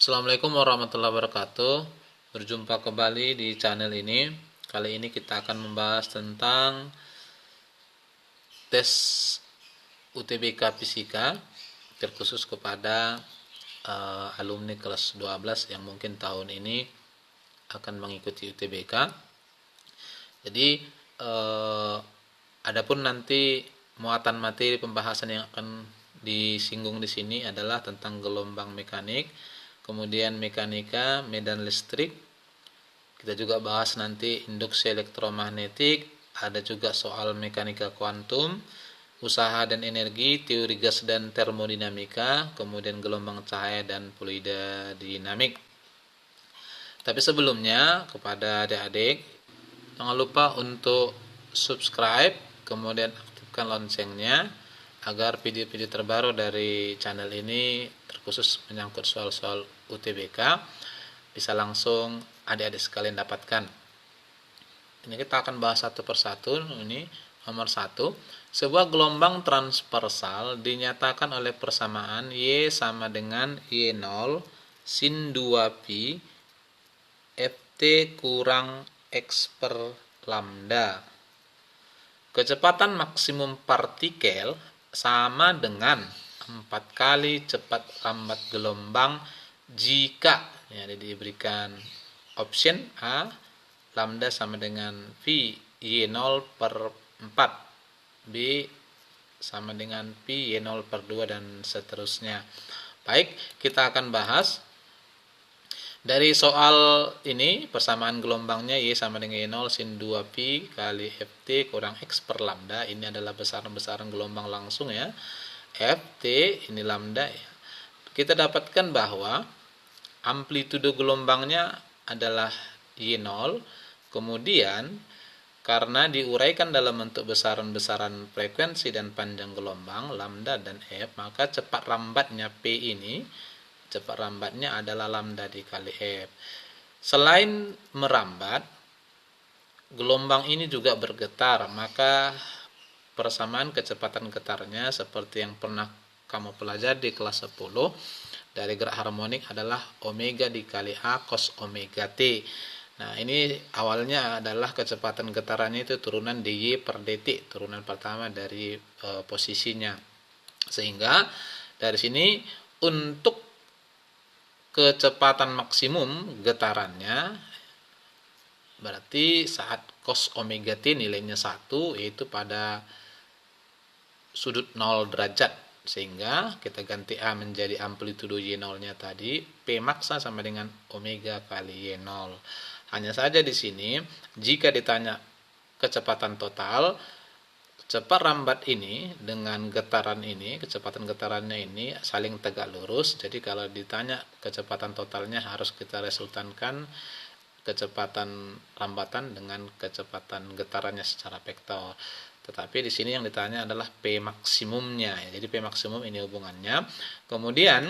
Assalamualaikum warahmatullahi wabarakatuh. Berjumpa kembali di channel ini. Kali ini kita akan membahas tentang tes UTBK Fisika terkhusus kepada alumni kelas 12 yang mungkin tahun ini akan mengikuti UTBK. Jadi adapun nanti muatan materi pembahasan yang akan disinggung di sini adalah tentang gelombang mekanik, kemudian mekanika, medan listrik. Kita juga bahas nanti induksi elektromagnetik, ada juga soal mekanika kuantum, usaha dan energi, teori gas dan termodinamika, kemudian gelombang cahaya dan fluida dinamik. Tapi sebelumnya kepada adik-adik, jangan lupa untuk subscribe, kemudian aktifkan loncengnya agar video-video terbaru dari channel ini terkhusus menyangkut soal-soal UTBK bisa langsung adik-adik sekalian dapatkan. Ini kita akan bahas satu persatu. Ini nomor 1, sebuah gelombang transversal dinyatakan oleh persamaan Y sama dengan Y0 sin 2pi Ft kurang X per lambda. Kecepatan maksimum partikel sama dengan 4 kali cepat lambat gelombang jika diberikan option A lambda sama dengan V Y0 per 4, B sama dengan Pi Y0 per 2 dan seterusnya. Baik, kita akan bahas dari soal ini. Persamaan gelombangnya Y sama dengan Y0 sin 2pi kali Ft kurang X per lambda. Ini adalah besaran-besaran gelombang langsung ya. Ft ini lambda ya. Kita dapatkan bahwa amplitudo gelombangnya adalah Y0. Kemudian karena diuraikan dalam bentuk besaran-besaran frekuensi dan panjang gelombang lambda dan F, maka cepat lambatnya P ini, cepat lambatnya adalah lambda dikali F. Selain merambat, gelombang ini juga bergetar, maka persamaan kecepatan getarnya seperti yang pernah kamu pelajari di kelas 10 dari gerak harmonik adalah omega dikali A cos omega T. Nah, ini awalnya adalah kecepatan getarannya itu turunan dy per detik, turunan pertama dari posisinya. Sehingga dari sini untuk kecepatan maksimum getarannya berarti saat cos omega T nilainya 1, yaitu pada sudut 0 derajat. Sehingga kita ganti A menjadi amplitudo Y0-nya tadi, P maksa sama dengan omega kali Y0. Hanya saja di sini jika ditanya kecepatan total, cepat lambat ini dengan getaran ini, kecepatan getarannya ini saling tegak lurus. Jadi kalau ditanya kecepatan totalnya harus kita resultankan kecepatan lambatan dengan kecepatan getarannya secara vektor. Tetapi di sini yang ditanya adalah P maksimumnya. Jadi P maksimum ini hubungannya. Kemudian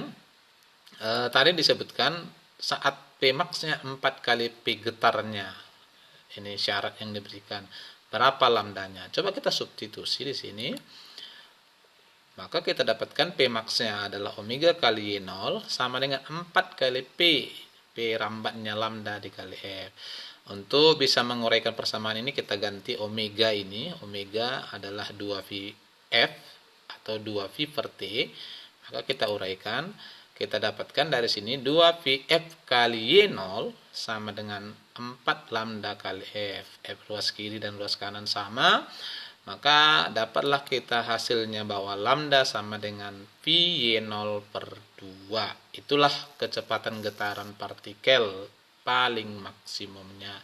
tadi disebutkan saat P max-nya 4 kali P getarnya. Ini syarat yang diberikan. Berapa lambdanya? Coba kita substitusi di sini. Maka kita dapatkan P max-nya adalah omega kali Y0 sama dengan 4 kali P. P rambatnya lambda dikali F. Untuk bisa menguraikan persamaan ini kita ganti omega ini. Omega adalah 2VF atau 2V per T. Maka kita uraikan. Kita dapatkan dari sini 2VF kali Y0 sama dengan 4 lambda kali F. F luas kiri dan luas kanan sama. Maka dapatlah kita hasilnya bahwa lambda sama dengan Pi Y0 per 2. Itulah kecepatan getaran partikel paling maksimumnya.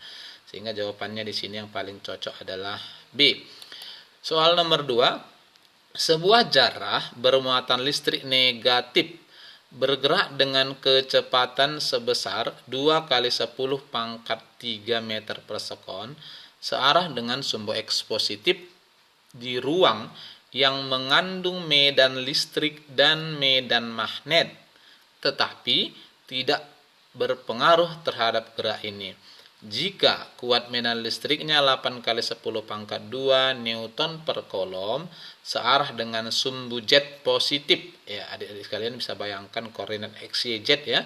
Sehingga jawabannya di sini yang paling cocok adalah B. Soal nomor 2. Sebuah jarah bermuatan listrik negatif bergerak dengan kecepatan sebesar 2 kali 10 pangkat 3 meter per sekon searah dengan sumbu X positif di ruang yang mengandung medan listrik dan medan magnet, tetapi tidak berpengaruh terhadap gerak ini. Jika kuat medan listriknya 8 kali 10 pangkat 2 Newton per kolom searah dengan sumbu jet positif, ya adik-adik sekalian bisa bayangkan koordinat x, y, z ya,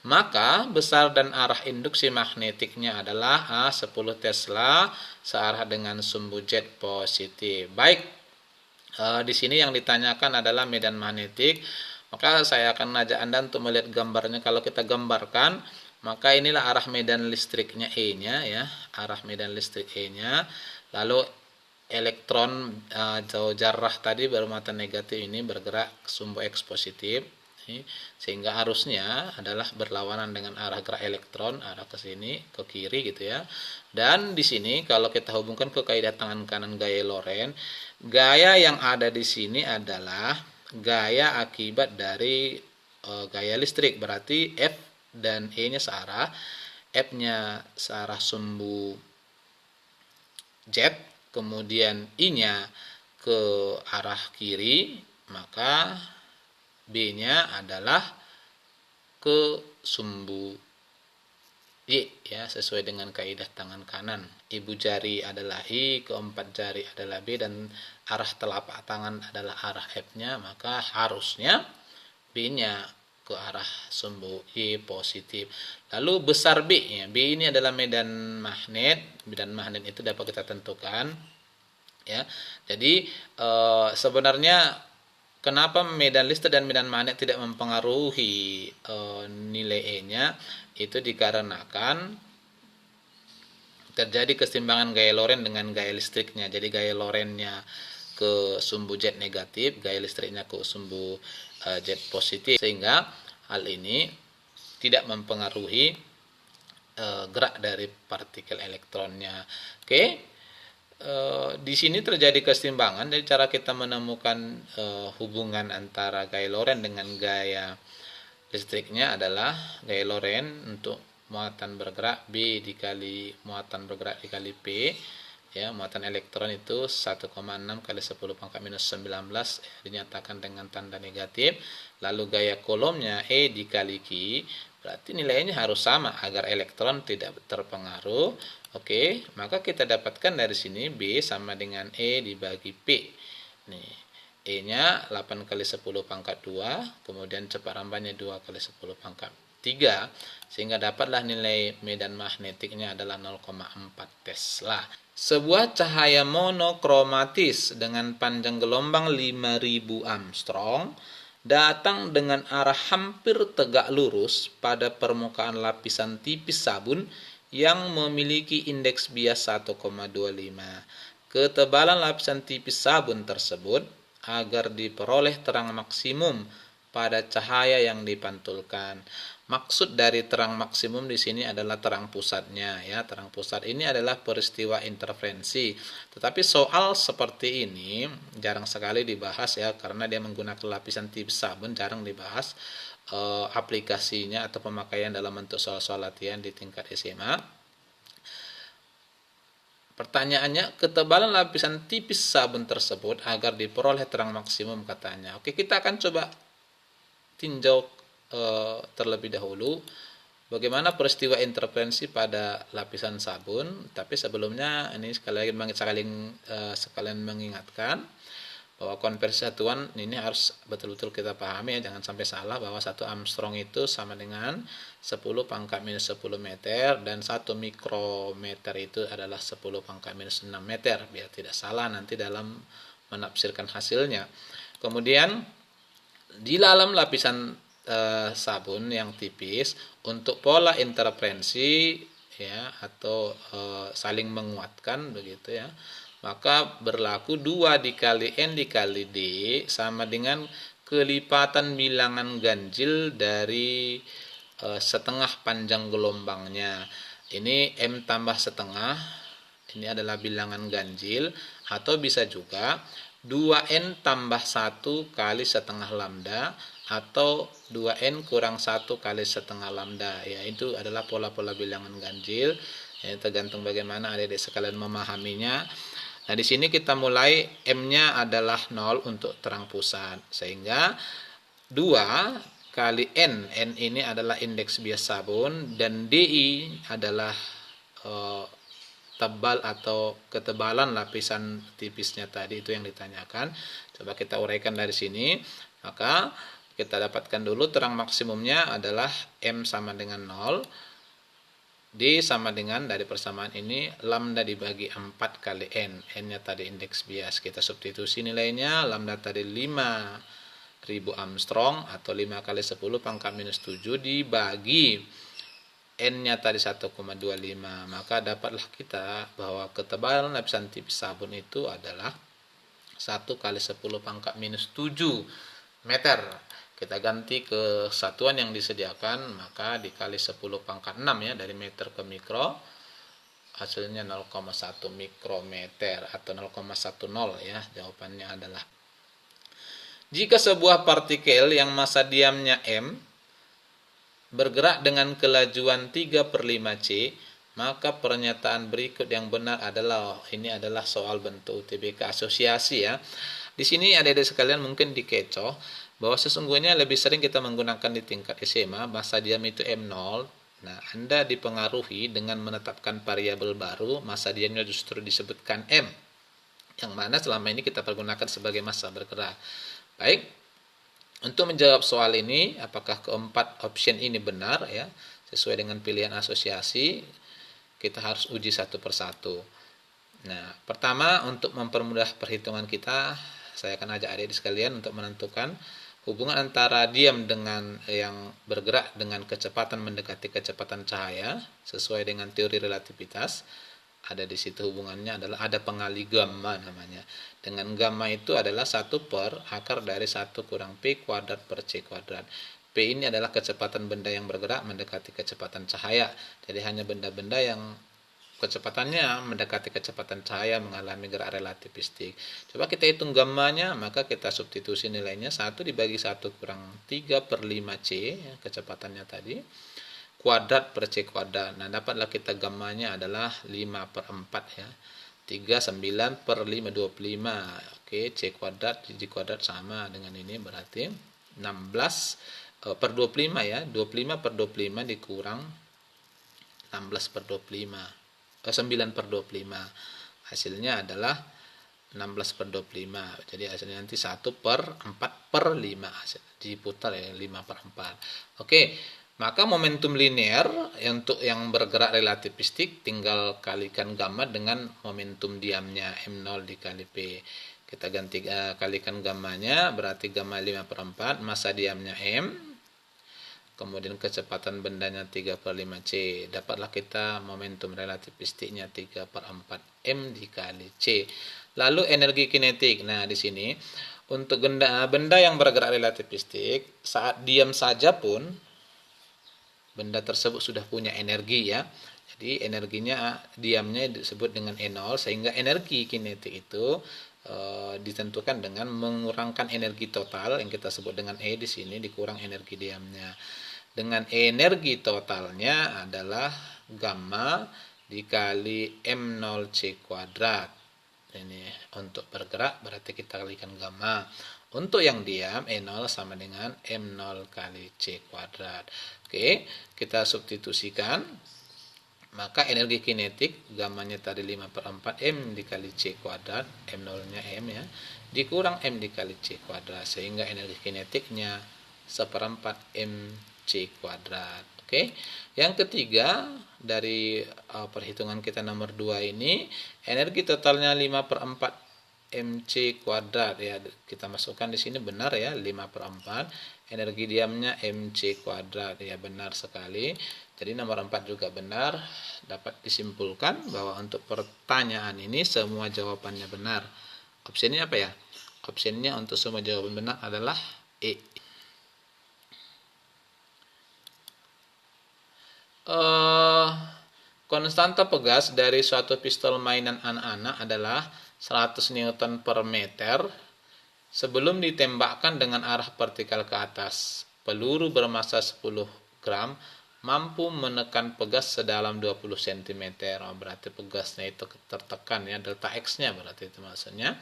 maka besar dan arah induksi magnetiknya adalah 10 Tesla searah dengan sumbu jet positif. Baik, di sini yang ditanyakan adalah medan magnetik, maka saya akan ajak Anda untuk melihat gambarnya. Kalau kita gambarkan, maka inilah arah medan listriknya E-nya ya, arah medan listrik E-nya. Lalu elektron atau jarrah tadi bermuatan negatif ini bergerak ke sumbu X positif, sehingga arusnya adalah berlawanan dengan arah gerak elektron, arah ke sini, ke kiri gitu ya. Dan di sini kalau kita hubungkan ke kaidah tangan kanan gaya Lorentz, gaya yang ada di sini adalah gaya akibat dari gaya listrik, berarti F dan E-nya searah, F-nya searah sumbu Z, kemudian I-nya ke arah kiri, maka B-nya adalah ke sumbu Y ya, sesuai dengan kaidah tangan kanan. Ibu jari adalah I, keempat jari adalah B, dan arah telapak tangan adalah arah F-nya, maka harusnya B-nya ke arah sumbu Y positif. Lalu besar B ya. B ini adalah medan magnet. Medan magnet itu dapat kita tentukan ya. Jadi sebenarnya kenapa medan listrik dan medan magnet tidak mempengaruhi nilai E-nya, itu dikarenakan terjadi keseimbangan gaya Lorentz dengan gaya listriknya. Jadi gaya Lorentz-nya ke sumbu Z negatif, gaya listriknya ke sumbu Z positif, sehingga hal ini tidak mempengaruhi gerak dari partikel elektronnya. Oke, di sini terjadi keseimbangan. Jadi cara kita menemukan hubungan antara gaya Lorentz dengan gaya listriknya adalah gaya Lorentz untuk muatan bergerak B dikali muatan bergerak dikali P ya, muatan elektron itu 1,6 kali 10 pangkat minus 19 dinyatakan dengan tanda negatif. Lalu gaya kolomnya E dikali Q, berarti nilainya harus sama agar elektron tidak terpengaruh. Oke, maka kita dapatkan dari sini B sama dengan E dibagi P. Nih, E-nya 8 kali 10 pangkat 2, kemudian cepat rambahnya 2 kali 10 pangkat 3, sehingga dapatlah nilai medan magnetiknya adalah 0,4 Tesla. Sebuah cahaya monokromatis dengan panjang gelombang 5000 Armstrong datang dengan arah hampir tegak lurus pada permukaan lapisan tipis sabun yang memiliki indeks bias 1,25. Ketebalan lapisan tipis sabun tersebut agar diperoleh terang maksimum pada cahaya yang dipantulkan. Maksud dari terang maksimum di sini adalah terang pusatnya ya. Terang pusat ini adalah peristiwa interferensi. Tetapi soal seperti ini jarang sekali dibahas ya, karena dia menggunakan lapisan tipis sabun, jarang dibahas aplikasinya atau pemakaian dalam bentuk soal-soal latihan di tingkat SMA. Pertanyaannya, ketebalan lapisan tipis sabun tersebut agar diperoleh terang maksimum katanya. Oke, kita akan coba tinjau terlebih dahulu bagaimana peristiwa interferensi pada lapisan sabun. Tapi sebelumnya ini sekalian mengingatkan bahwa konversi satuan ini harus betul-betul kita pahami ya, jangan sampai salah bahwa 1 Armstrong itu sama dengan 10 pangkat minus 10 meter, dan 1 mikrometer itu adalah 10 pangkat minus 6 meter, biar tidak salah nanti dalam menafsirkan hasilnya. Kemudian di dalam lapisan sabun yang tipis, untuk pola interferensi ya atau saling menguatkan begitu ya, maka berlaku 2 dikali N dikali D sama dengan kelipatan bilangan ganjil dari setengah panjang gelombangnya. Ini M tambah setengah, ini adalah bilangan ganjil, atau bisa juga 2N tambah 1 kali setengah lambda, atau 2N kurang 1 kali setengah lambda ya. Itu adalah pola-pola bilangan ganjil ya, tergantung bagaimana adik-adik sekalian memahaminya. Nah, di sini kita mulai, M-nya adalah 0 untuk terang pusat, sehingga 2 kali N ini adalah indeks bias sabun, dan DI adalah tebal atau ketebalan lapisan tipisnya tadi, itu yang ditanyakan. Coba kita uraikan dari sini. Maka kita dapatkan dulu terang maksimumnya adalah M sama dengan 0. D sama dengan, dari persamaan ini, lambda dibagi 4 kali N. N-nya tadi indeks bias. Kita substitusi nilainya. Lambda tadi 5.000 Armstrong atau 5 kali 10 pangkat minus 7 dibagi N-nya tadi 1,25. Maka dapatlah kita bahwa ketebalan lapisan tipis sabun itu adalah 1 kali 10 pangkat minus 7 meter. Kita ganti ke satuan yang disediakan, maka dikali 10 pangkat 6 ya, dari meter ke mikro, hasilnya 0,1 mikrometer atau 0,10 ya. Jawabannya adalah, jika sebuah partikel yang massa diamnya M bergerak dengan kelajuan 3/5C, maka pernyataan berikut yang benar adalah, ini adalah soal bentuk UTBK asosiasi ya. Di sini adik-adik sekalian mungkin dikecoh bahwa sesungguhnya lebih sering kita menggunakan di tingkat SMA massa diam itu M0. Nah, Anda dipengaruhi dengan menetapkan variabel baru, massa diamnya justru disebutkan M, yang mana selama ini kita pergunakan sebagai massa bergerak. Baik, untuk menjawab soal ini, apakah keempat option ini benar ya, sesuai dengan pilihan asosiasi, kita harus uji satu persatu. Nah, pertama, untuk mempermudah perhitungan kita, saya akan ajak adik sekalian untuk menentukan hubungan antara diam dengan yang bergerak dengan kecepatan mendekati kecepatan cahaya sesuai dengan teori relativitas. Ada di situ hubungannya adalah ada pengali gamma namanya. Dengan gamma itu adalah 1 per akar dari 1 kurang P kuadrat per C kuadrat. P ini adalah kecepatan benda yang bergerak mendekati kecepatan cahaya. Jadi hanya benda-benda yang kecepatannya mendekati kecepatan cahaya mengalami gerak relativistik. Coba kita hitung gammanya, maka kita substitusi nilainya 1 dibagi 1 kurang 3/5C ya, kecepatannya tadi, kuadrat per C kuadrat. Nah, dapatlah kita gammanya adalah 5/4 ya. 3, 9/5, 25. Oke, C kuadrat di kuadrat sama dengan ini, berarti 16/25 ya. 25/25 dikurang 16/25. 9/25. Hasilnya adalah 16/25. Jadi hasilnya nanti 1/4/5. Diputar ya, 5/4. Oke, maka momentum linear untuk yang bergerak relativistik tinggal kalikan gamma dengan momentum diamnya M0 dikali P. Kita ganti kalikan gammanya, berarti gamma 5/4, massa diamnya M, kemudian kecepatan bendanya 3/5C. Dapatlah kita momentum relativistiknya 3/4 M dikali C. Lalu energi kinetik. Nah, di sini untuk benda yang bergerak relativistik, saat diam saja pun benda tersebut sudah punya energi ya. Jadi energinya diamnya disebut dengan E0, sehingga energi kinetik itu ditentukan dengan mengurangkan energi total yang kita sebut dengan E di sini dikurang energi diamnya. Dengan energi totalnya adalah gamma dikali M0C kuadrat. Ini untuk bergerak berarti kita kalikan gamma. Untuk yang diam E0 sama dengan M0 kali C kuadrat. Oke, kita substitusikan. Maka energi kinetik gammanya tadi 5/4 M dikali C kuadrat, M0 nya M ya, dikurang M dikali C kuadrat, sehingga energi kinetiknya 1/4 M C kuadrat. Oke. Yang ketiga dari perhitungan kita nomor 2 ini, energi totalnya 5/4 MC kuadrat ya. Kita masukkan di sini benar ya, 5/4. Energi diamnya MC kuadrat ya, benar sekali. Jadi nomor 4 juga benar. Dapat disimpulkan bahwa untuk pertanyaan ini semua jawabannya benar. Opsinya apa ya? Opsinya untuk semua jawaban benar adalah E. Konstanta pegas dari suatu pistol mainan anak-anak adalah 100 Newton per meter sebelum ditembakkan dengan arah vertikal ke atas. Peluru bermassa 10 gram mampu menekan pegas sedalam 20 cm. Berarti pegasnya itu tertekan ya, delta X-nya berarti itu maksudnya.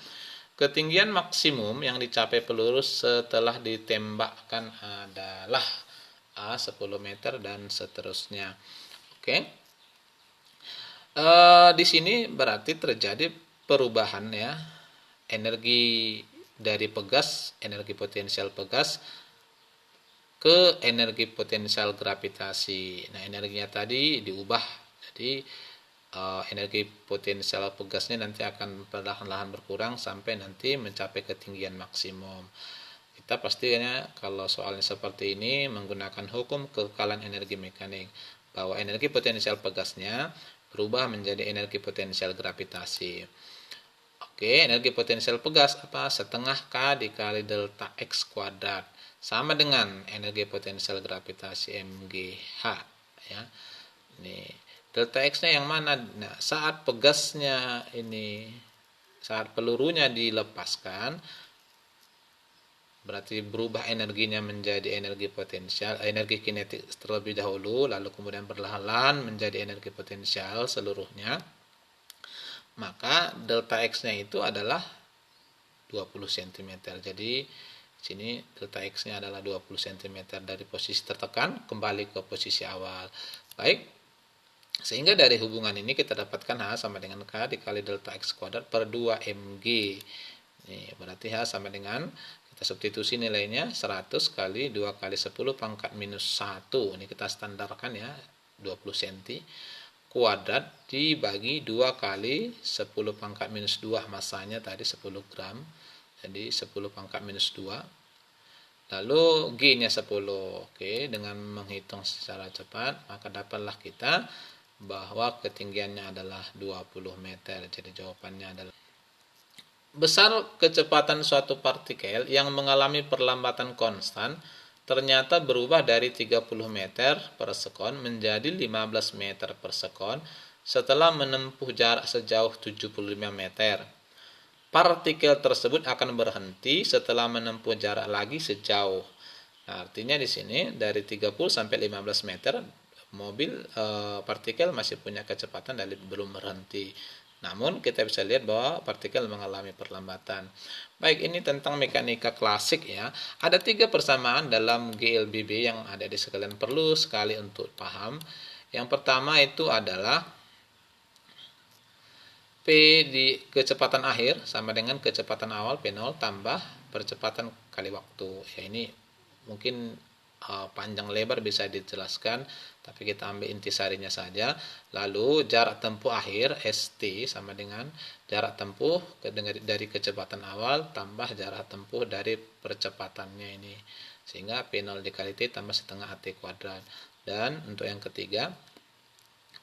Ketinggian maksimum yang dicapai peluru setelah ditembakkan adalah A 10 meter dan seterusnya. Oke. Di sini berarti terjadi perubahan ya, energi dari pegas, energi potensial pegas ke energi potensial gravitasi. Nah, energinya tadi diubah. Jadi energi potensial pegasnya nanti akan perlahan-lahan berkurang sampai nanti mencapai ketinggian maksimum. Kita pastinya kalau soalnya seperti ini menggunakan hukum kekekalan energi mekanik, bahwa energi potensial pegasnya berubah menjadi energi potensial gravitasi. Oke, energi potensial pegas apa? Setengah K dikali delta X kuadrat. Sama dengan energi potensial gravitasi mgh. Ya. Ini delta X-nya yang mana? Nah, saat pegasnya ini, saat pelurunya dilepaskan, berarti berubah energinya menjadi energi potensial, energi kinetik terlebih dahulu, lalu kemudian perlahan-lahan menjadi energi potensial seluruhnya. Maka delta X-nya itu adalah 20 cm. Jadi sini delta X-nya adalah 20 cm dari posisi tertekan kembali ke posisi awal. Baik, sehingga dari hubungan ini kita dapatkan H sama dengan K dikali delta X kuadrat per 2 mg. Ini berarti H sama dengan, kita substitusi nilainya 100 kali 2 kali 10 pangkat minus 1. Ini kita standarkan ya, 20 cm kuadrat dibagi 2 kali 10 pangkat minus 2, masanya tadi 10 gram. Jadi 10 pangkat minus 2. Lalu G-nya 10. Oke, dengan menghitung secara cepat, maka dapatlah kita bahwa ketinggiannya adalah 20 meter. Jadi jawabannya adalah besar kecepatan suatu partikel yang mengalami perlambatan konstan ternyata berubah dari 30 meter per sekon menjadi 15 meter per sekon setelah menempuh jarak sejauh 75 meter. Partikel tersebut akan berhenti setelah menempuh jarak lagi sejauh. Nah, artinya di sini dari 30 sampai 15 meter partikel masih punya kecepatan dan belum berhenti. Namun kita bisa lihat bahwa partikel mengalami perlambatan. Baik, ini tentang mekanika klasik ya. Ada 3 persamaan dalam GLBB yang ada di sekalian, perlu sekali untuk paham. Yang pertama itu adalah P di kecepatan akhir sama dengan kecepatan awal P0 tambah percepatan kali waktu. Ya, ini mungkin panjang lebar bisa dijelaskan, tapi kita ambil intisarinya saja. Lalu jarak tempuh akhir ST sama dengan jarak tempuh dari kecepatan awal tambah jarak tempuh dari percepatannya ini, sehingga P0 dikali T tambah setengah AT kuadrat. Dan untuk yang ketiga,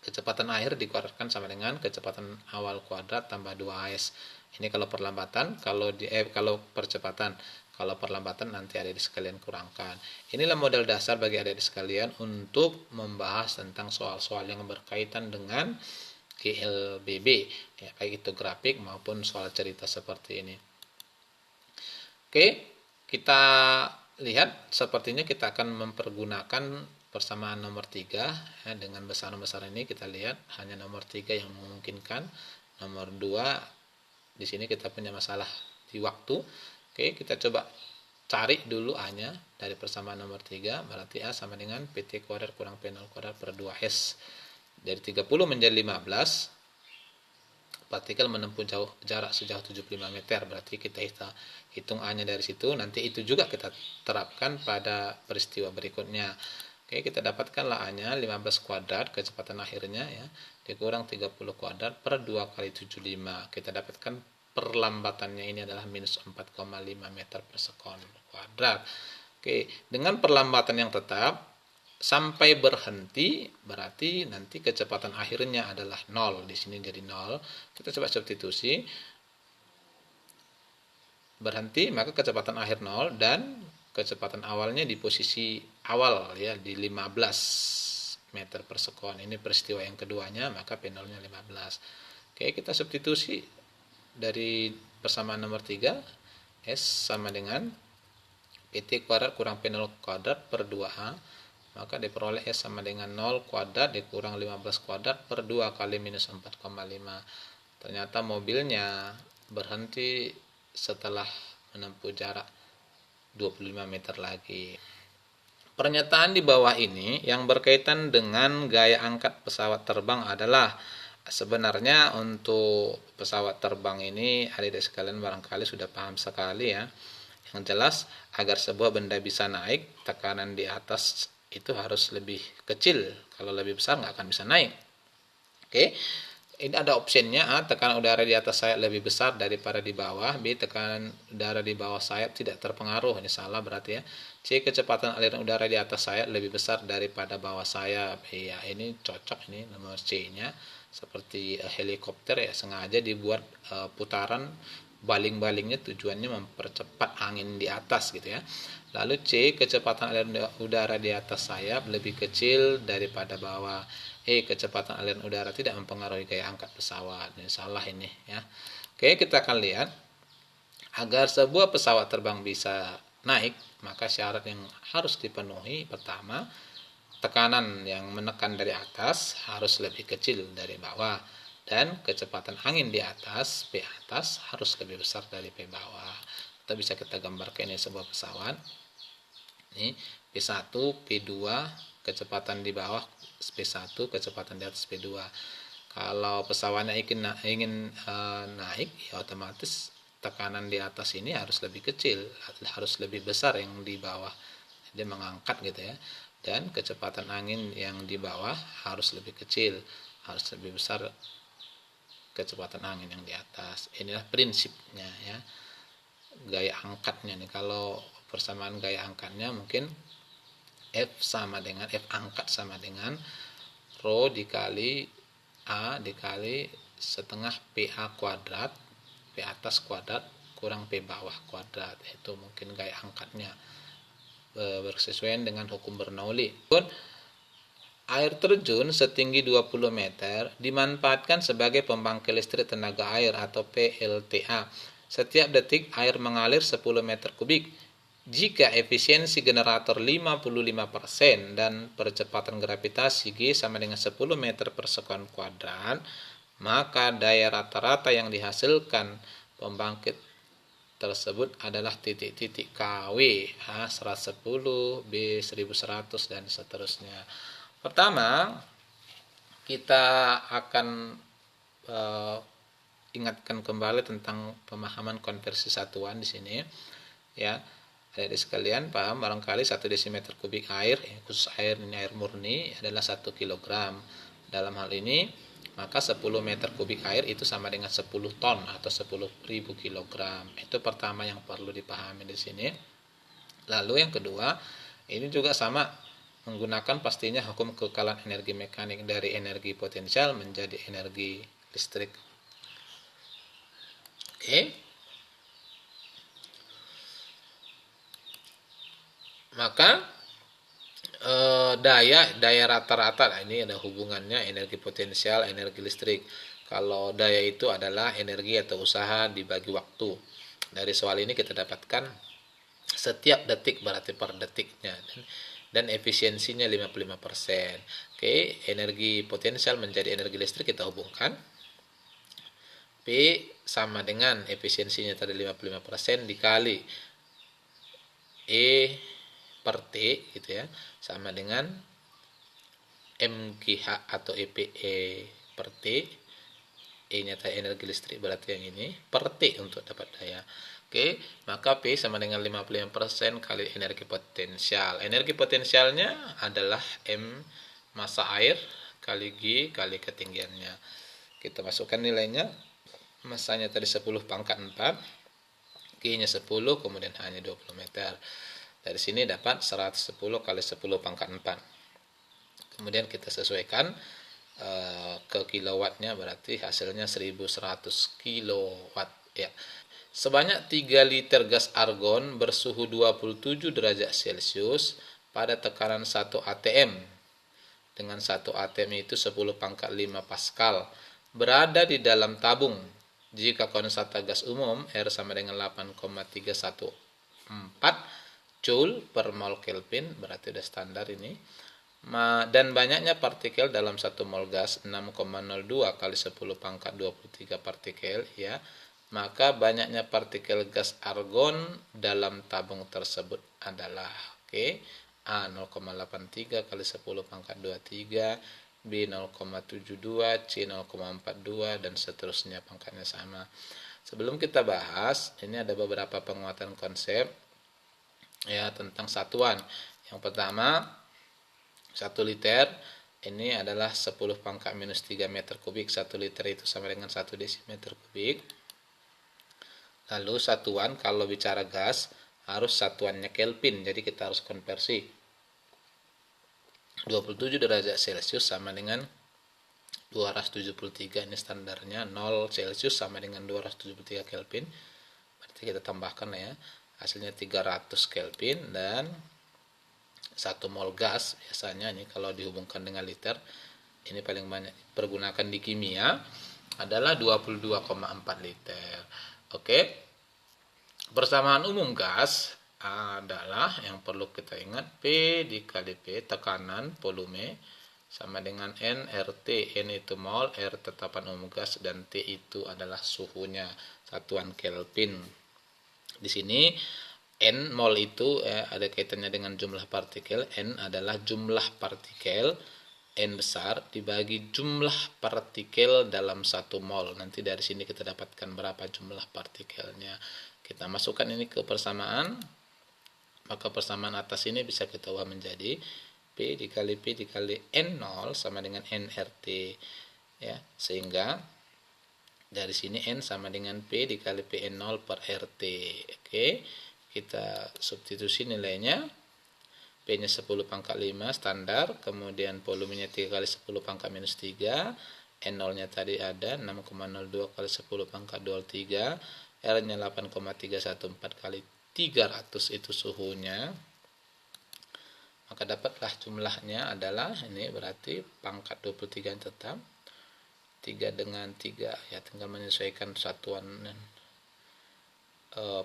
kecepatan akhir dikuadratkan sama dengan kecepatan awal kuadrat tambah 2AS. Ini kalau perlambatan, kalau percepatan. Kalau perlambatan nanti adik sekalian kurangkan. Inilah modal dasar bagi adik sekalian untuk membahas tentang soal-soal yang berkaitan dengan GLBB, ya, baik itu grafik maupun soal cerita seperti ini. Oke, kita lihat sepertinya kita akan mempergunakan persamaan nomor 3 ya, dengan besar-besar ini kita lihat hanya nomor 3 yang memungkinkan. Nomor 2 di sini kita punya masalah di waktu. Oke, kita coba cari dulu A-nya dari persamaan nomor 3, berarti A sama dengan PT kuadrat kurang P0 kuadrat per 2S. Dari 30 menjadi 15, partikel menempuh jarak sejauh 75 meter, berarti kita hitung A-nya dari situ, nanti itu juga kita terapkan pada peristiwa berikutnya. Oke, kita dapatkanlah A-nya 15 kuadrat, kecepatan akhirnya ya, dikurang 30 kuadrat per 2 kali 75. Kita dapatkan perlambatannya ini adalah minus 4,5 meter per sekon kuadrat. Oke, dengan perlambatan yang tetap sampai berhenti, berarti nanti kecepatan akhirnya adalah 0. Di sini jadi 0. Kita coba substitusi. Berhenti, maka kecepatan akhir 0 dan kecepatan awalnya di posisi awal ya, di 15 meter per sekon. Ini peristiwa yang keduanya, maka P0-nya 15. Oke, kita substitusi dari persamaan nomor 3, S sama dengan PT kuadrat kurang P0 kuadrat per 2A, maka diperoleh S sama dengan 0 kuadrat dikurang 15 kuadrat per 2 kali minus 4,5. Ternyata mobilnya berhenti setelah menempuh jarak 25 meter lagi. Pernyataan di bawah ini yang berkaitan dengan gaya angkat pesawat terbang adalah sebenarnya untuk pesawat terbang ini adik-adik sekalian barangkali sudah paham sekali ya. Yang jelas agar sebuah benda bisa naik, tekanan di atas itu harus lebih kecil. Kalau lebih besar nggak akan bisa naik. Oke, ini ada opsinya. A, tekanan udara di atas sayap lebih besar daripada di bawah. B, tekanan udara di bawah sayap tidak terpengaruh. Ini salah berarti ya. C, kecepatan aliran udara di atas sayap lebih besar daripada bawah sayap. Iya, ini cocok ini nomor C-nya. Seperti helikopter ya, sengaja dibuat putaran baling-balingnya tujuannya mempercepat angin di atas gitu ya. Lalu C, kecepatan aliran udara di atas sayap lebih kecil daripada bawah. Kecepatan aliran udara tidak mempengaruhi gaya angkat pesawat. Ini salah ini ya. Oke, kita akan lihat agar sebuah pesawat terbang bisa naik, maka syarat yang harus dipenuhi pertama, tekanan yang menekan dari atas harus lebih kecil dari bawah. Dan kecepatan angin di atas, P atas, harus lebih besar dari P bawah. Atau bisa kita gambarkan ini sebuah pesawat. Ini P1, P2, kecepatan di bawah P1, kecepatan di atas P2. Kalau pesawatnya ingin naik, ya otomatis tekanan di atas ini harus lebih kecil, harus lebih besar yang di bawah. Jadi mengangkat gitu ya. Dan kecepatan angin yang di bawah harus lebih kecil, harus lebih besar kecepatan angin yang di atas. Inilah prinsipnya ya. Gaya angkatnya nih, kalau persamaan gaya angkatnya mungkin F angkat sama dengan rho dikali A dikali setengah PA kuadrat, P atas kuadrat kurang P bawah kuadrat. Itu mungkin gaya angkatnya bersesuaian dengan hukum Bernoulli. Air terjun setinggi 20 meter dimanfaatkan sebagai pembangkit listrik tenaga air atau PLTA. Setiap detik air mengalir 10 meter kubik. Jika efisiensi generator 55% dan percepatan gravitasi G sama dengan 10 meter per sekon kuadrat, maka daya rata-rata yang dihasilkan pembangkit tersebut adalah titik-titik KW, 110, B 1100 dan seterusnya. Pertama, kita akan ingatkan kembali tentang pemahaman konversi satuan di sini. Ya, adik sekalian paham barangkali 1 desimeter kubik air, khusus air ini air murni adalah 1 kilogram. Dalam hal ini, maka 10 meter kubik air itu sama dengan 10 ton atau 10.000 kilogram. Itu pertama yang perlu dipahami di sini. Lalu yang kedua, ini juga sama, menggunakan pastinya hukum kekekalan energi mekanik dari energi potensial menjadi energi listrik. Oke. Maka daya rata-rata, nah ini ada hubungannya energi potensial, energi listrik. Kalau daya itu adalah energi atau usaha dibagi waktu. Dari soal ini kita dapatkan setiap detik berarti per detiknya. Dan efisiensinya 55%. Oke, energi potensial menjadi energi listrik kita hubungkan. P sama dengan efisiensinya tadi 55% dikali E per T gitu ya, sama dengan MGH atau EPE per T. E-nya tadi energi listrik berarti yang ini per T untuk dapat daya. Oke, maka P sama dengan 55% kali energi potensial. Energi potensialnya adalah M massa air kali G kali ketinggiannya. Kita masukkan nilainya. Massanya tadi 10 pangkat 4. G-nya 10, kemudian H-nya 20 meter. Dari sini dapat 110 kali 10 pangkat 4. Kemudian kita sesuaikan ke kilowattnya, berarti hasilnya 1100 kilowatt ya. Sebanyak 3 liter gas argon bersuhu 27 derajat Celcius pada tekanan 1 atm. Dengan 1 atm itu 10 pangkat 5 Pascal berada di dalam tabung. Jika konsentrat gas umum R sama dengan 8,314 Joule per mol Kelvin, berarti udah standar ini. Dan banyaknya partikel dalam 1 mol gas 6,02 kali 10 pangkat 23 partikel ya. Maka banyaknya partikel gas argon dalam tabung tersebut adalah A 0,83 kali 10 pangkat 23, B 0,72, C 0,42 dan seterusnya pangkatnya sama. Sebelum kita bahas, ini ada beberapa penguatan konsep ya tentang satuan. Yang pertama, 1 liter ini adalah 10 pangkat minus 3 meter kubik. 1 liter itu sama dengan 1 desimeter kubik. Lalu satuan kalau bicara gas harus satuannya Kelvin, jadi kita harus konversi. 27 derajat Celcius sama dengan 273, ini standarnya. 0 Celcius sama dengan 273 Kelvin. Berarti kita tambahkan ya, hasilnya 300 Kelvin. Dan 1 mol gas biasanya ini kalau dihubungkan dengan liter, ini paling banyak pergunakan di kimia adalah 22,4 liter. Oke. Persamaan umum gas adalah yang perlu kita ingat, P dikali P tekanan volume sama dengan N RT. N itu mol, R tetapan umum gas, dan T itu adalah suhunya, satuan Kelvin. Di sini N mol itu ada kaitannya dengan jumlah partikel. N adalah jumlah partikel, N besar dibagi jumlah partikel dalam 1 mol. Nanti dari sini kita dapatkan berapa jumlah partikelnya. Kita masukkan ini ke persamaan, maka persamaan atas ini bisa kita ubah menjadi P dikali N0 sama dengan nRT ya, sehingga dari sini N sama dengan P dikali Pn0 per RT. Oke, kita substitusi nilainya. P nya 10 pangkat 5 standar, kemudian volumenya 3 kali 10 pangkat minus 3, N0 nya tadi ada 6,02 kali 10 pangkat 23, R nya 8,314 kali 300 itu suhunya. Maka dapatlah jumlahnya adalah ini, berarti pangkat 23 tetap 3 dengan 3 ya, tinggal menyesuaikan satuan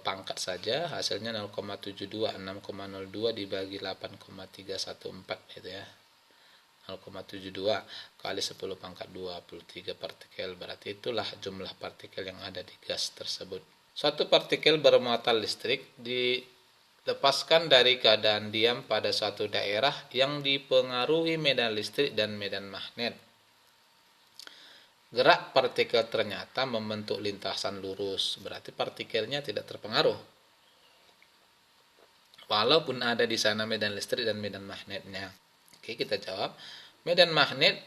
pangkat saja, hasilnya 0,72. 6,02 dibagi 8,314 gitu ya, 0,72 kali 10 pangkat 23 partikel, berarti itulah jumlah partikel yang ada di gas tersebut. Suatu partikel bermuatan listrik dilepaskan dari keadaan diam pada suatu daerah yang dipengaruhi medan listrik dan medan magnet. Gerak partikel ternyata membentuk lintasan lurus, berarti partikelnya tidak terpengaruh. Walaupun ada di sana medan listrik dan medan magnetnya. Oke, kita jawab. Medan magnet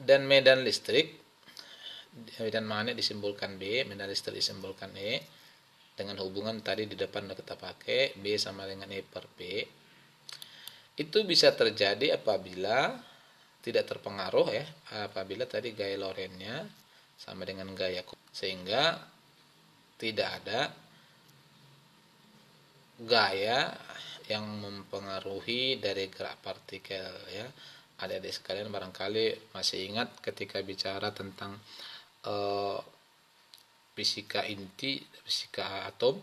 dan medan listrik, medan magnet disimbolkan B, medan listrik disimbolkan E. Dengan hubungan tadi di depan kita pakai, B sama dengan E per P. Itu bisa terjadi apabila tidak terpengaruh ya, apabila tadi gaya Lorentz-nya sama dengan gaya, sehingga tidak ada gaya yang mempengaruhi dari gerak partikel ya. Adik-adik sekalian barangkali masih ingat ketika bicara tentang fisika inti, fisika atom,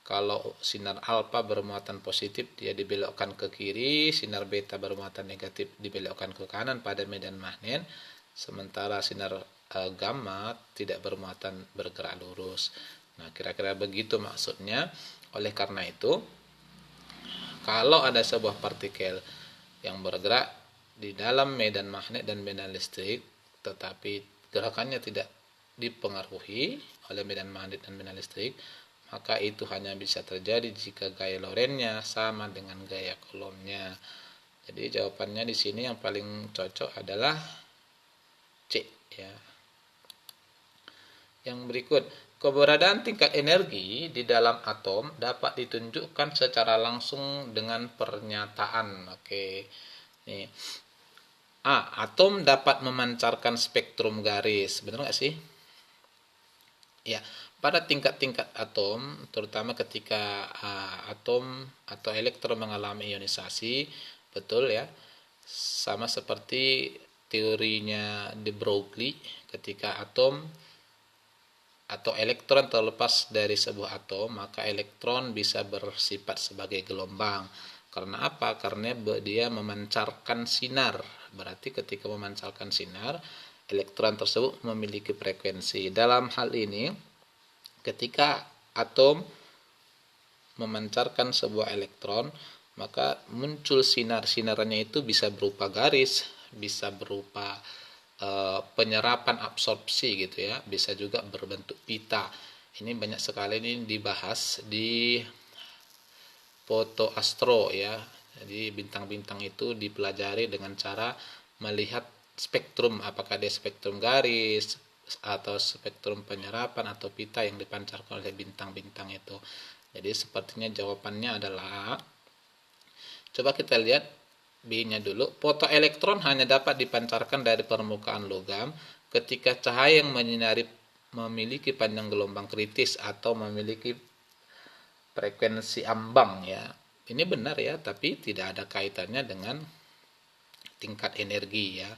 kalau sinar alfa bermuatan positif dia dibelokkan ke kiri, sinar beta bermuatan negatif dibelokkan ke kanan pada medan magnet, sementara sinar gamma tidak bermuatan bergerak lurus. Nah, kira-kira begitu maksudnya. Oleh karena itu, kalau ada sebuah partikel yang bergerak di dalam medan magnet dan medan listrik, tetapi gerakannya tidak dipengaruhi oleh medan magnet dan medan listrik, maka itu hanya bisa terjadi jika gaya Lorentz-nya sama dengan gaya Coulombnya. Jadi jawabannya di sini yang paling cocok adalah C ya. Yang berikut, keberadaan tingkat energi di dalam atom dapat ditunjukkan secara langsung dengan pernyataan. Oke. Nih. A. Atom dapat memancarkan spektrum garis. Benar nggak sih? Ya. Pada tingkat-tingkat atom, terutama ketika atom atau elektron mengalami ionisasi, betul ya, sama seperti teorinya de Broglie, ketika atom atau elektron terlepas dari sebuah atom, maka elektron bisa bersifat sebagai gelombang. Karena apa? Karena dia memancarkan sinar. Berarti ketika memancarkan sinar, elektron tersebut memiliki frekuensi. Dalam hal ini, ketika atom memancarkan sebuah elektron, maka muncul sinar. Sinarnya itu bisa berupa garis, bisa berupa penyerapan absorpsi gitu ya, bisa juga berbentuk pita. Ini banyak sekali ini dibahas di foto astro ya. Jadi bintang-bintang itu dipelajari dengan cara melihat spektrum, apakah dia spektrum garis atau spektrum penyerapan atau pita yang dipancarkan oleh bintang-bintang itu. Jadi sepertinya jawabannya adalah, coba kita lihat B-nya dulu. Fotoelektron hanya dapat dipancarkan dari permukaan logam ketika cahaya yang menyinari memiliki panjang gelombang kritis atau memiliki frekuensi ambang ya. Ini benar ya, tapi tidak ada kaitannya dengan tingkat energi ya.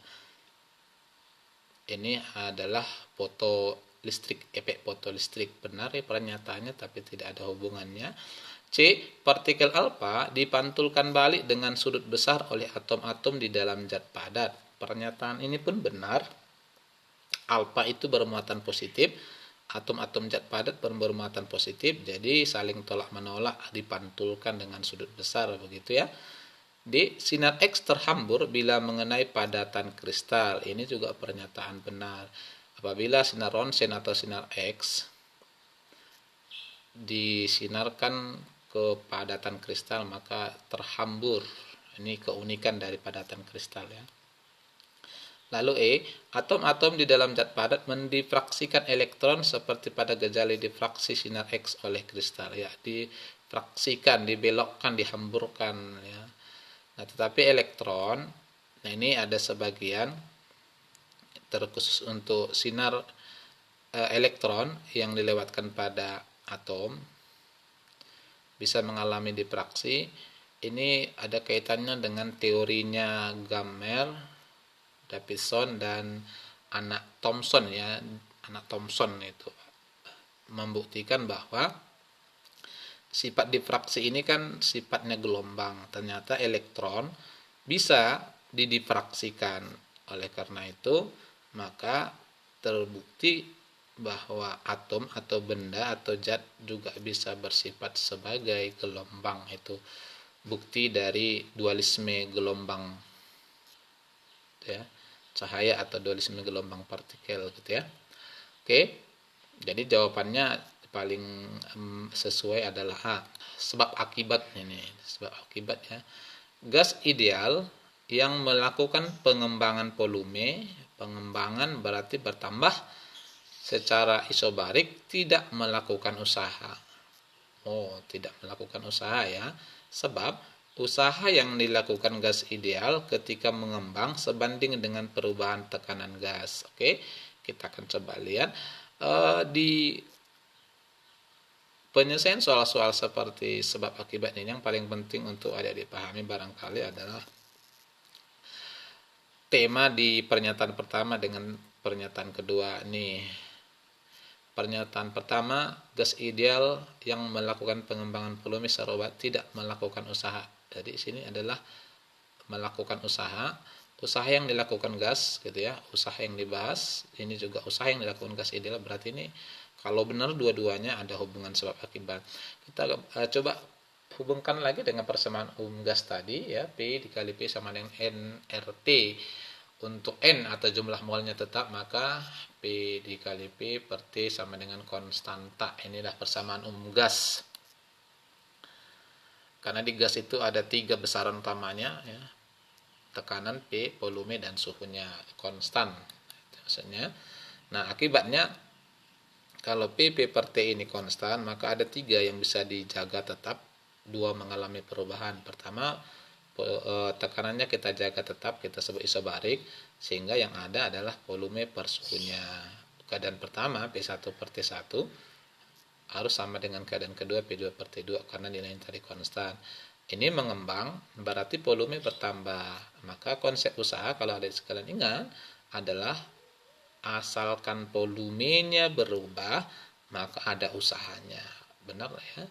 Ini adalah efek fotolistrik. Benar ya pernyataannya, tapi tidak ada hubungannya. C. Partikel alfa dipantulkan balik dengan sudut besar oleh atom-atom di dalam zat padat. Pernyataan ini pun benar. Alfa itu bermuatan positif, atom-atom zat padat bermuatan positif, jadi saling tolak menolak dipantulkan dengan sudut besar begitu ya. D. Sinar X terhambur bila mengenai padatan kristal. Ini juga pernyataan benar. Apabila sinar ronsen atau sinar X disinarkan ke padatan kristal maka terhambur. Ini keunikan dari padatan kristal ya. Lalu E, atom-atom di dalam zat padat mendifraksikan elektron seperti pada gejala difraksi sinar X oleh kristal ya, difraksikan, dibelokkan, dihamburkan ya. Nah, tetapi elektron, nah ini ada sebagian terkhusus untuk sinar elektron yang dilewatkan pada atom bisa mengalami difraksi. Ini ada kaitannya dengan teorinya Gamer, Davison dan anak Thomson ya. Anak Thomson itu membuktikan bahwa sifat difraksi ini kan sifatnya gelombang. Ternyata elektron bisa didifraksikan. Oleh karena itu, maka terbukti bahwa atom atau benda atau zat juga bisa bersifat sebagai gelombang. Itu bukti dari dualisme gelombang ya, cahaya atau dualisme gelombang partikel gitu ya. Oke, jadi jawabannya paling sesuai adalah A. Sebab akibat ini, sebab akibat ya. Gas ideal yang melakukan pengembangan volume, pengembangan berarti bertambah secara isobarik, tidak melakukan usaha. Oh, tidak melakukan usaha ya. Sebab usaha yang dilakukan gas ideal ketika mengembang sebanding dengan perubahan tekanan gas. Oke, kita akan coba lihat di penyelesaian soal-soal seperti sebab akibat ini yang paling penting untuk adik-adik pahami barangkali adalah tema di pernyataan pertama dengan pernyataan kedua nih. Pernyataan pertama, gas ideal yang melakukan pengembangan volume secara obat tidak melakukan usaha. Jadi sini adalah melakukan usaha, usaha yang dilakukan gas gitu ya, usaha yang dibahas, ini juga usaha yang dilakukan gas ideal, berarti ini kalau benar dua-duanya ada hubungan sebab akibat. Kita coba hubungkan lagi dengan persamaan umum gas tadi ya, P dikali P sama dengan nRT. Untuk N atau jumlah molnya tetap, maka P dikali P per T sama dengan konstanta. Inilah persamaan umum gas. Karena di gas itu ada 3 besaran utamanya ya. Tekanan P, volume dan suhunya konstan. Maksudnya. Nah, akibatnya kalau P per T ini konstan, maka ada 3 yang bisa dijaga tetap, 2 mengalami perubahan. Pertama, tekanannya kita jaga tetap, kita sebut isobarik, sehingga yang ada adalah volume per suhunya. Keadaan pertama P1 per T1 harus sama dengan keadaan kedua P2 per T2 karena nilainya tadi konstan. Ini mengembang berarti volume bertambah. Maka konsep usaha kalau ada sekalian ingat adalah asalkan volumenya berubah maka ada usahanya. Benar ya?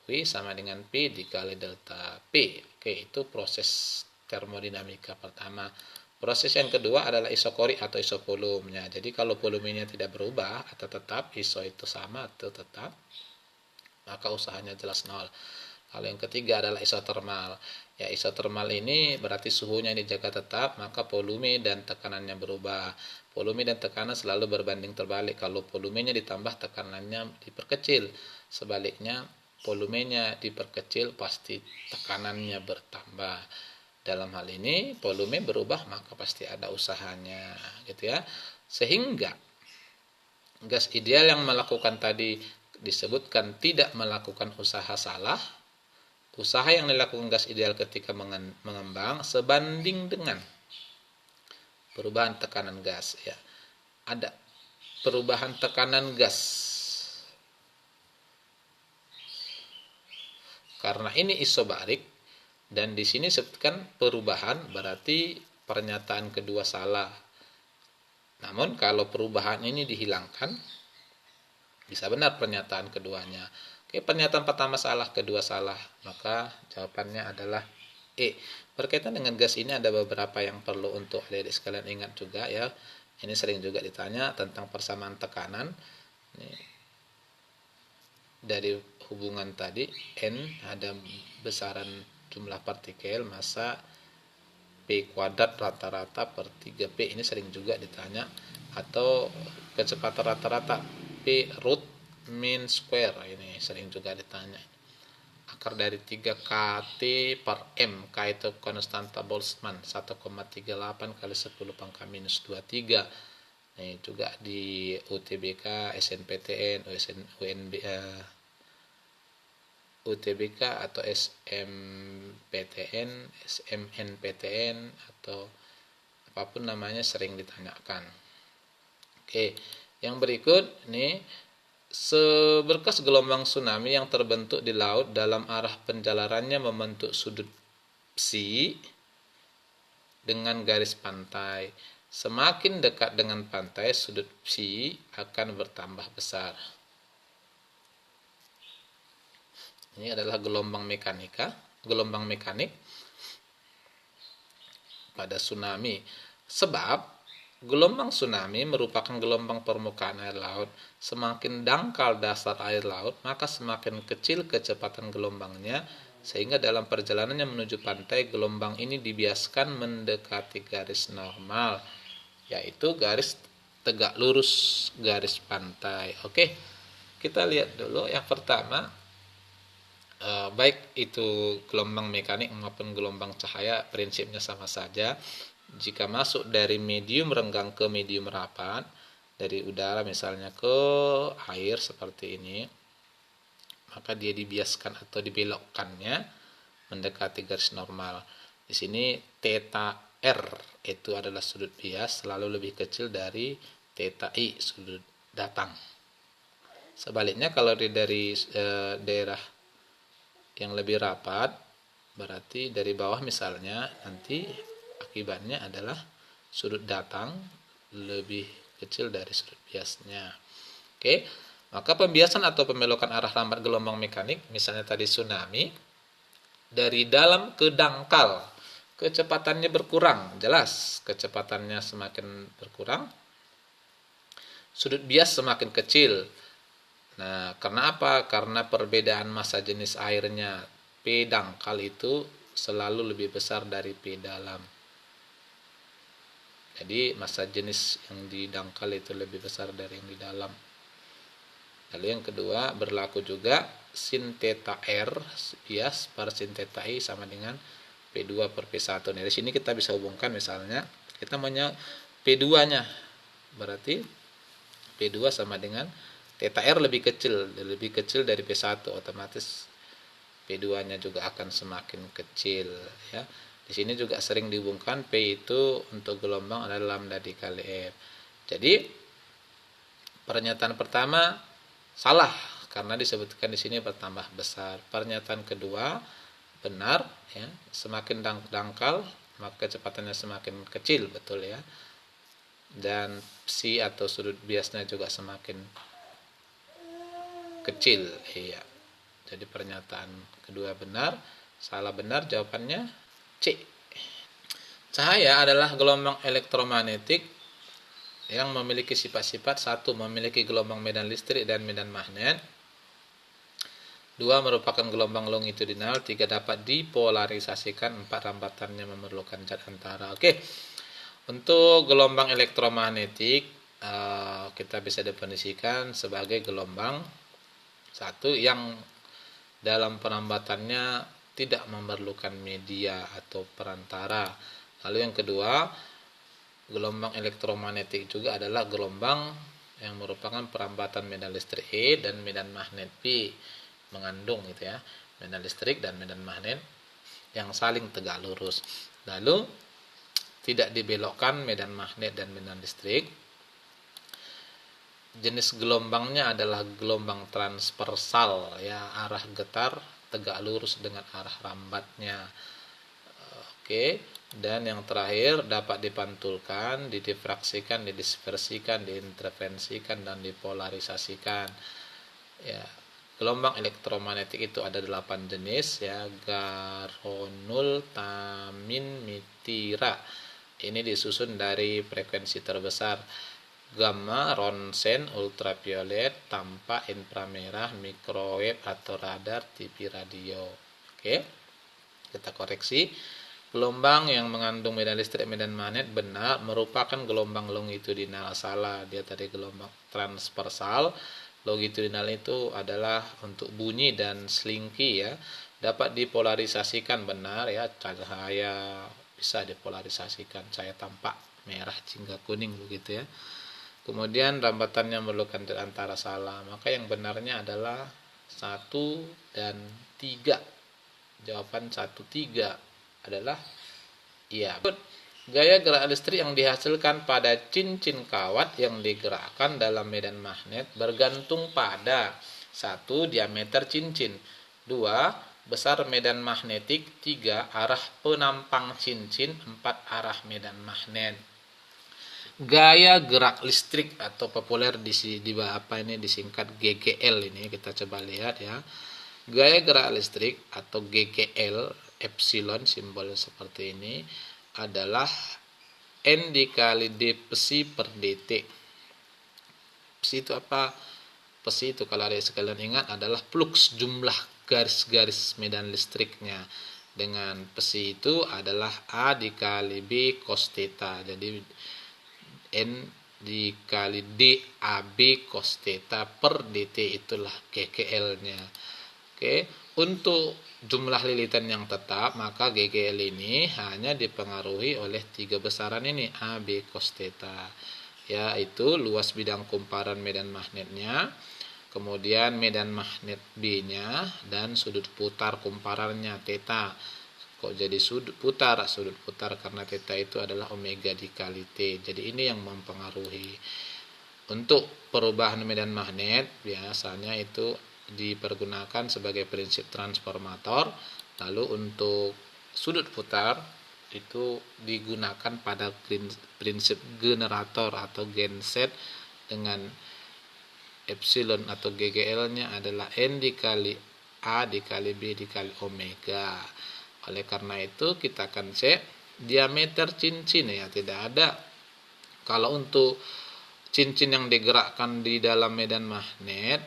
V sama dengan P dikali delta P. Oke, itu proses termodinamika pertama. Proses yang kedua adalah isokorik atau isovolumenya. Jadi kalau volumenya tidak berubah atau tetap, iso itu sama atau tetap, maka usahanya jelas nol. Kalau yang ketiga adalah isotermal. Ya, isotermal ini berarti suhunya dijaga tetap, maka volume dan tekanannya berubah. Volume dan tekanan selalu berbanding terbalik. Kalau volumenya ditambah, tekanannya diperkecil. Sebaliknya, volumenya diperkecil, pasti tekanannya bertambah. Dalam hal ini, volume berubah, maka pasti ada usahanya, gitu ya. Sehingga gas ideal yang melakukan tadi disebutkan tidak melakukan usaha salah. Usaha yang dilakukan gas ideal ketika mengembang sebanding dengan perubahan tekanan gas, ya. Ada perubahan tekanan gas. Karena ini isobarik dan di sini sebutkan perubahan, berarti pernyataan kedua salah. Namun kalau perubahan ini dihilangkan, bisa benar pernyataan keduanya. Oke, pernyataan pertama salah, kedua salah, maka jawabannya adalah E. Berkaitan dengan gas ini ada beberapa yang perlu untuk adik-adik sekalian ingat juga, ya. Ini sering juga ditanya tentang persamaan tekanan. Ini dari hubungan tadi, N ada besaran jumlah partikel, massa P kuadrat rata-rata per 3P, ini sering juga ditanya. Atau kecepatan rata-rata P root mean square, ini sering juga ditanya. Akar dari 3 kT per M, K itu konstanta Boltzmann 1,38 kali 10 pangkat minus 23. Ini juga di UTBK, SNPTN, UTBK atau SMPTN, SMNPTN atau apapun namanya sering ditanyakan. Oke, yang berikut ini seberkas gelombang tsunami yang terbentuk di laut dalam arah penjalarannya membentuk sudut psi dengan garis pantai. Semakin dekat dengan pantai, sudut psi akan bertambah besar. Ini adalah gelombang mekanik pada tsunami. Sebab gelombang tsunami merupakan gelombang permukaan air laut. Semakin dangkal dasar air laut, maka semakin kecil kecepatan gelombangnya, sehingga dalam perjalanannya menuju pantai, gelombang ini dibiaskan mendekati garis normal, yaitu garis tegak lurus garis pantai. Oke, kita lihat dulu yang pertama. Baik itu gelombang mekanik maupun gelombang cahaya, prinsipnya sama saja. Jika masuk dari medium renggang ke medium rapat, dari udara misalnya ke air seperti ini, maka dia dibiaskan atau dibelokkannya mendekati garis normal. Di sini theta R itu adalah sudut bias, selalu lebih kecil dari theta I, sudut datang. Sebaliknya kalau dari daerah yang lebih rapat, berarti dari bawah misalnya, nanti akibatnya adalah sudut datang lebih kecil dari sudut biasnya. Oke, maka pembiasan atau pembelokan arah lambat gelombang mekanik, misalnya tadi tsunami, dari dalam ke dangkal, kecepatannya berkurang, jelas kecepatannya semakin berkurang, sudut bias semakin kecil. Nah, karena apa? Karena perbedaan massa jenis airnya. P dangkal itu selalu lebih besar dari P dalam. Jadi massa jenis yang di dangkal itu lebih besar dari yang di dalam. Lalu yang kedua, berlaku juga sin theta R bias per sin theta I sama dengan P2 per P1. Nah, di sini kita bisa hubungkan, misalnya kita maunya P2-nya. Berarti P2 sama dengan theta R lebih kecil dari P1, otomatis P2-nya juga akan semakin kecil, ya. Di sini juga sering dihubungkan P itu untuk gelombang adalah lambda dikali F. Jadi pernyataan pertama salah karena disebutkan di sini bertambah besar. Pernyataan kedua benar, ya. Semakin dangkal maka kecepatannya semakin kecil, betul ya. Dan psi atau sudut biasnya juga semakin kecil, iya. Jadi pernyataan kedua benar, salah benar, jawabannya C. Cahaya adalah gelombang elektromagnetik yang memiliki sifat-sifat: satu, memiliki gelombang medan listrik dan medan magnet. 2 merupakan gelombang longitudinal, 3 dapat dipolarisasikan, 4 rambatannya memerlukan zat antara. Oke. Untuk gelombang elektromagnetik kita bisa definisikan sebagai gelombang satu yang dalam perambatannya tidak memerlukan media atau perantara. Lalu yang kedua, gelombang elektromagnetik juga adalah gelombang yang merupakan perambatan medan listrik E dan medan magnet B, mengandung gitu ya, medan listrik dan medan magnet yang saling tegak lurus. Lalu tidak dibelokkan medan magnet dan medan listrik. Jenis gelombangnya adalah gelombang transversal ya, arah getar tegak lurus dengan arah rambatnya. Oke, dan yang terakhir dapat dipantulkan, didifraksikan, didispersikan, diinterferensikan dan dipolarisasikan. Ya, gelombang elektromagnetik itu ada 8 jenis ya, Garonul, Tamin, Mitira. Ini disusun dari frekuensi terbesar: gamma, ronsen, ultraviolet, tampak, inframerah, microwave atau radar, TV radio. Oke, kita koreksi. Gelombang yang mengandung medan listrik medan magnet benar, merupakan gelombang longitudinal. Salah, dia tadi gelombang transversal. Longitudinal itu adalah untuk bunyi dan slinky ya. Dapat dipolarisasikan, benar ya, cahaya bisa dipolarisasikan, cahaya tampak merah hingga kuning begitu ya. Kemudian rambatannya memerlukan zat antara, salah. Maka yang benarnya adalah 1 dan 3. Jawaban 1, 3 adalah iya. Gaya gerak listrik yang dihasilkan pada cincin kawat yang digerakkan dalam medan magnet bergantung pada 1. Diameter cincin, 2. Besar medan magnetik, 3. Arah penampang cincin, 4. Arah medan magnet. Gaya gerak listrik atau populer di apa ini disingkat GGL, ini kita coba lihat ya. Gaya gerak listrik atau GGL, epsilon simbolnya seperti ini, adalah N dikali D psi per dt. Psi itu apa? Psi itu kalau ada sekalian ingat adalah flux, jumlah garis-garis medan listriknya. Dengan psi itu adalah A dikali B cos theta. Jadi N dikali D AB cos theta per dt, itulah GGL-nya. Oke, untuk jumlah lilitan yang tetap, maka GGL ini hanya dipengaruhi oleh 3 besaran ini, A, B, cos theta, yaitu luas bidang kumparan medan magnetnya, kemudian medan magnet B-nya, dan sudut putar kumparannya, theta. Kok jadi sudut putar? Sudut putar karena theta itu adalah omega dikali T. Jadi ini yang mempengaruhi. Untuk perubahan medan magnet biasanya itu dipergunakan sebagai prinsip transformator. Lalu untuk sudut putar itu digunakan pada prinsip generator atau genset dengan epsilon atau GGL-nya adalah N dikali A dikali B dikali omega. Oleh karena itu kita akan cek diameter cincin ya, tidak ada. Kalau untuk cincin yang digerakkan di dalam medan magnet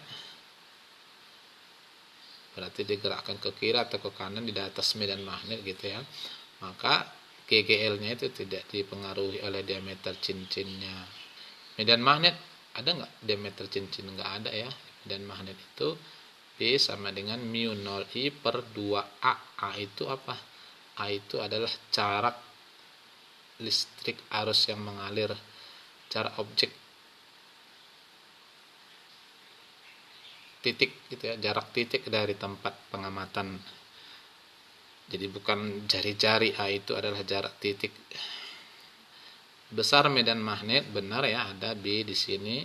berarti digerakkan ke kiri atau ke kanan di atas medan magnet gitu ya, maka GGL-nya itu tidak dipengaruhi oleh diameter cincinnya. Medan magnet ada nggak diameter cincin? Nggak ada ya. Medan magnet itu B sama dengan mu 0I per 2A. A itu apa? A itu adalah jarak listrik arus yang mengalir, jarak objek titik gitu ya, jarak titik dari tempat pengamatan. Jadi bukan jari-jari, A itu adalah jarak titik. Besar medan magnet benar ya, ada B di sini.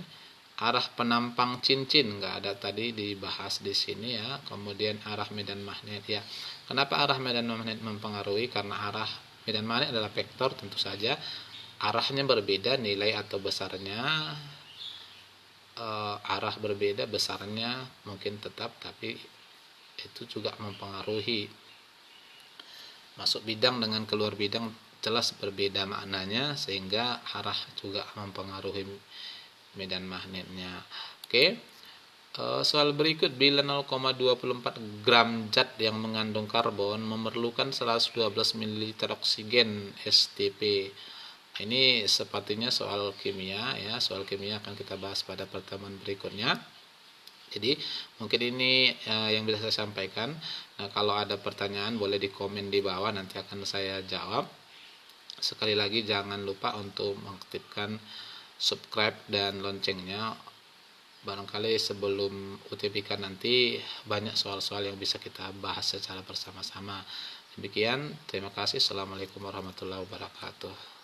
Arah penampang cincin nggak ada, tadi dibahas di sini ya. Kemudian arah medan magnet ya. Kenapa arah medan magnet mempengaruhi? Karena arah medan magnet adalah vektor, tentu saja arahnya berbeda, nilai atau besarnya arah berbeda, besarnya mungkin tetap, tapi itu juga mempengaruhi. Masuk bidang dengan keluar bidang jelas berbeda maknanya, sehingga arah juga mempengaruhi medan magnetnya. Oke, Soal berikut, bila 0,24 gram zat yang mengandung karbon memerlukan 112 ml oksigen STP. Ini sepertinya soal kimia ya, soal kimia akan kita bahas pada pertemuan berikutnya. Jadi mungkin ini yang bisa saya sampaikan. Nah, kalau ada pertanyaan boleh di komen di bawah, nanti akan saya jawab. Sekali lagi jangan lupa untuk mengaktifkan subscribe dan loncengnya. Barangkali sebelum UTBK nanti banyak soal-soal yang bisa kita bahas secara bersama-sama. Demikian, terima kasih. Assalamualaikum warahmatullahi wabarakatuh.